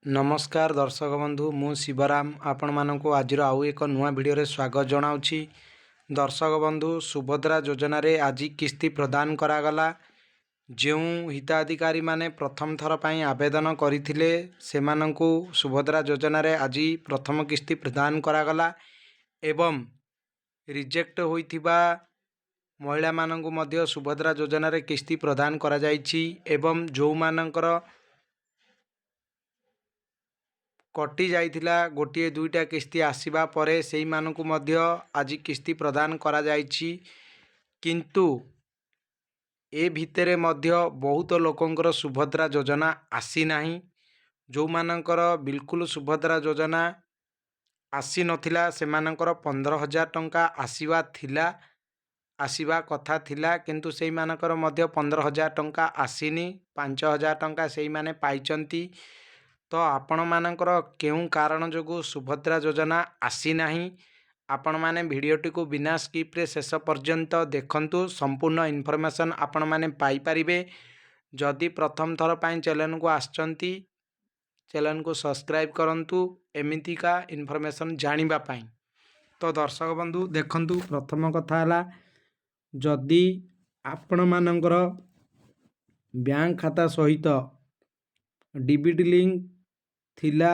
नमस्कार दर्शक बंधु मु शिवराम आपण मानक आज आउ एक नुआ भिडियो रे स्वागत जनाऊँगी। दर्शक बंधु सुभद्रा योजना रे आज किस्ती प्रदान करागला। जो हिताधिकारी माने प्रथम थर पर आवेदन करथिले सेमानंकु सुभद्रा योजना रे आज प्रथम किस्ती प्रदान करागला एवं रिजेक्ट होइथिबा महिला मानंकु मध्य सुभद्रा योजना रे किस्ती प्रदान करा जायछि एवं जो मानंकर कटि जाइथिला गोटे दुईटा किस्ती आसीबा परे सेही मानकु मध्य आज किस्ती प्रदान करा जायछि। किंतु ए भितरे मध्य बहुत लोकंकर सुभद्रा योजना आसी नाही। जो मानंकर बिल्कुल सुभद्रा योजना आसी नथिला सेमानंकर 15,000 टंका आसीबा कथा थिला किंतु सेही मानंकर मध्य 15,000 टंका आसीनी। 5,000 टंका सेही माने पाइचंती। तो आपण मानकर केउं कारण जोगु सुभद्रा योजना आसी नाही आपण माने वीडियोटी को बिना स्किप रे शेष पर्यंत देखंतु। संपूर्ण इन्फॉर्मेशन आपण माने पाई परिबे। जदि प्रथम थर पाई चैनल को आछंती चैनल को सब्सक्राइब करंतु एमिति का इन्फॉर्मेशन जानिबा पाई। तो दर्शक बंधु देखंतु प्रथम कथा हला जदि आपण मानकर बैंक खाता सहित डीबीटी लिंक थिला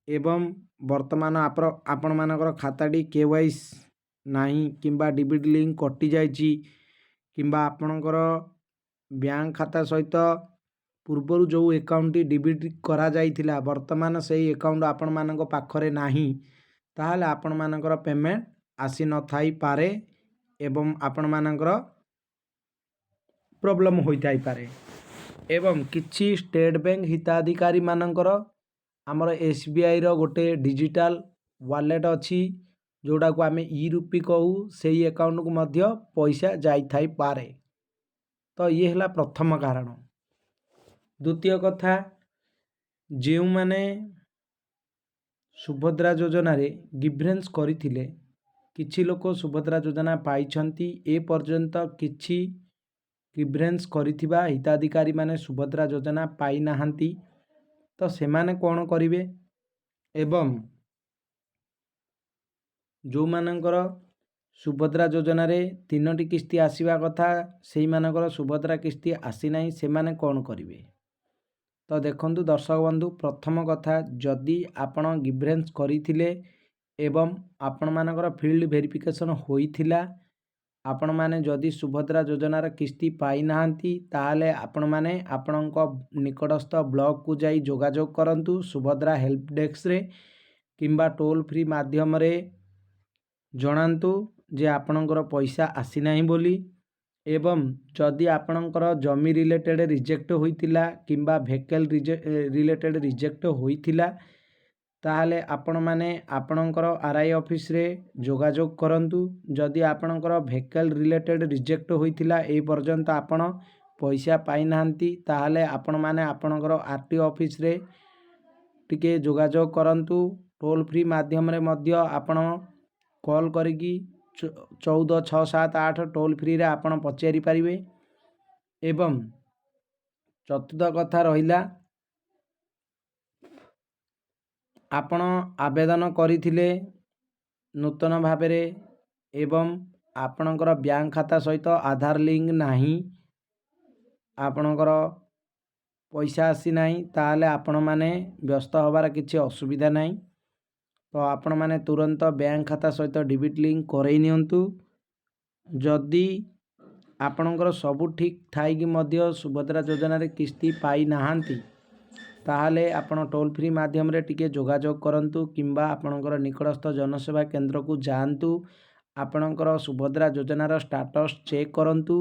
एवं वर्तमान आपण मानकर खाताटी केवाईस नाही किंबा डीबीटी लिंक कटि जाइछि किंबा आपणकर बैंक खाता सहित पूर्वर जो अकाउंट डीबीटी करा जाइथिला वर्तमान सही अकाउंट आपण मानक पाखरे नाही ताहाले आपण मानकर पेमेंट आसी न थाई पारे एवं आपण मानकर प्रॉब्लम होई थाई पारे। एवं किछि स्टेट बैंक हिताधिकारी मानकर आमर एसबीआई रो गोटे डिजिटल वॉलेट अच्छी जोड़ा को आमे ई रूपी कहू सेही अकाउंट को मध्य पैसा जाई थाई पारे। तो ये हला प्रथम कारण। द्वितीय कथा जो माने सुभद्रा योजना रे गिवरेंस करथिले किछि लोक सुभद्रा योजना पाइछंती ए पर्यंत किछि गिवरेंस करिथिबा हिताधिकारी माने सुभद्रा योजना पाई नाहंती। तो सेमाने कौन करिवे एवं जो मानकर सुभद्रा योजना रे 3टी किस्ती आसीबा कथा सेही मानकर सुभद्रा किस्ती आसी नाही सेमाने कौन करिवे। तो देखंतु दर्शक बंधु प्रथम कथा जदि आपण गिवरेंस करिथिले एवं आपण मानकर फील्ड वेरिफिकेशन होइथिला आपण माने जदि सुभद्रा योजनार किस्ती पाई नाहंती ताहाले आपण माने आपणक निकटस्थ ब्लॉक को जाई जोगाजोग करंतु सुभद्रा हेल्प डेस्क रे किंबा टोल फ्री माध्यम रे जणांतु जे आपणकर पैसा आसी नाही बोली। एवं जदि आपणकर जमी रिलेटेड रिजेक्ट होइतिला किंबा भेकल रिलेटेड रिजेक्ट होइतिला ताहाले आपण माने आपणकर आरआई ऑफिस रे जोगाजोग करंतु। जदि आपणकर भेकल रिलेटेड रिजेक्ट होइतिला ए पर्यंत आपण पैसा पाई नाहंती ताहाले आपण माने आपणकर आरटीओ ऑफिस रे टिके जोगाजोग करंतु। टोल फ्री माध्यम रे मध्य आपण कॉल करिकी 14 6 7 8 टोल फ्री रे आपण पचारि परिवे। एवं चतुर्थ कथा रहिला आपण आवेदन करिथिले नूतन भाबरे एवं आपणकर बैंक खाता सहित आधार लिंक नाही आपणकर पैसा आसी नाही ताहाले आपण माने व्यस्त होबार किछि असुविधा नाही। तो आपण माने तुरंत बैंक खाता सहित डीबीटी लिंक करई नियंतु। जदि आपणकर सब ठीक थाई कि मध्य सुभद्रा योजना रे किस्ती पाई नाहंती ताहाले आपण टोल फ्री माध्यम रे टिके जोगाजोग करंतु किंबा आपणकर निकटस्थ जनसेवा केंद्र को जांतु आपणकर सुभद्रा योजनार स्टाटस चेक करंतु।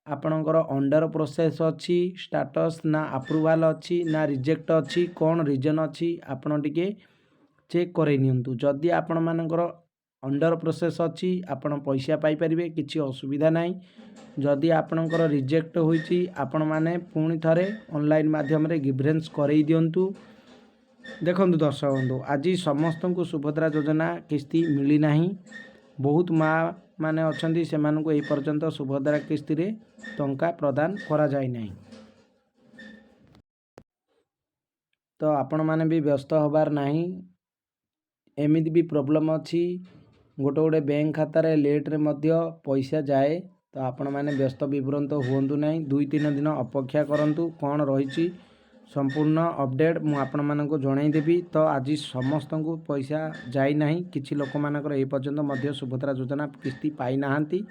आपणकर अंडर प्रोसेस अच्छी स्टाटस ना अप्रूवल अच्छी ना रिजेक्ट अच्छी कौन रीजन अच्छी आपण टिके चेक करई नियंतु। जदि आपण मानकर अंडर प्रोसेस अच्छी आपण पैसा पाई परिबे किछि असुविधा नाही। जदि आपणकर रिजेक्ट होईची आपण माने पुणी थरे ऑनलाइन माध्यम रे गिवरेंस करई दियंतु। देखंतु दर्शक बंधु आज समस्त को सुभद्रा योजना किस्ती मिली नाही। बहुत माँ माने अछंती सेमान को ए पर्यंत सुभद्रा किस्ती रे टंका प्रदान करा जाय नाही। तो आपण मैंने भी व्यस्त होबार नहीं। एमिति भी प्रोब्लेम अच्छी गोटे गोटे बैंक खाता रे लेट रे मध्य पैसा जाए। तो आपण मैंने व्यस्त विभ्रांत हुंतु नहीं, 2-3 दिन अपेक्षा करंतु कौन रही संपूर्ण अपडेट मु आपण मानक जनईदेवी। तो आज समस्त को पैसा जाई नहीं, किछि लोक मानकर ए पर्यंत मध्य सुभद्रा योजना किस्ती पाई नाहांती।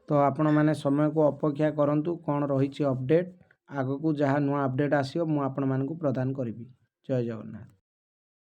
तो आपण मैंने समय को अपेक्षा करंतु कौन रही अपडेट, आगको जहाँ नुआ अपडेट आसियो मु आपण मानक प्रदान करिवि। जय जगन्नाथ।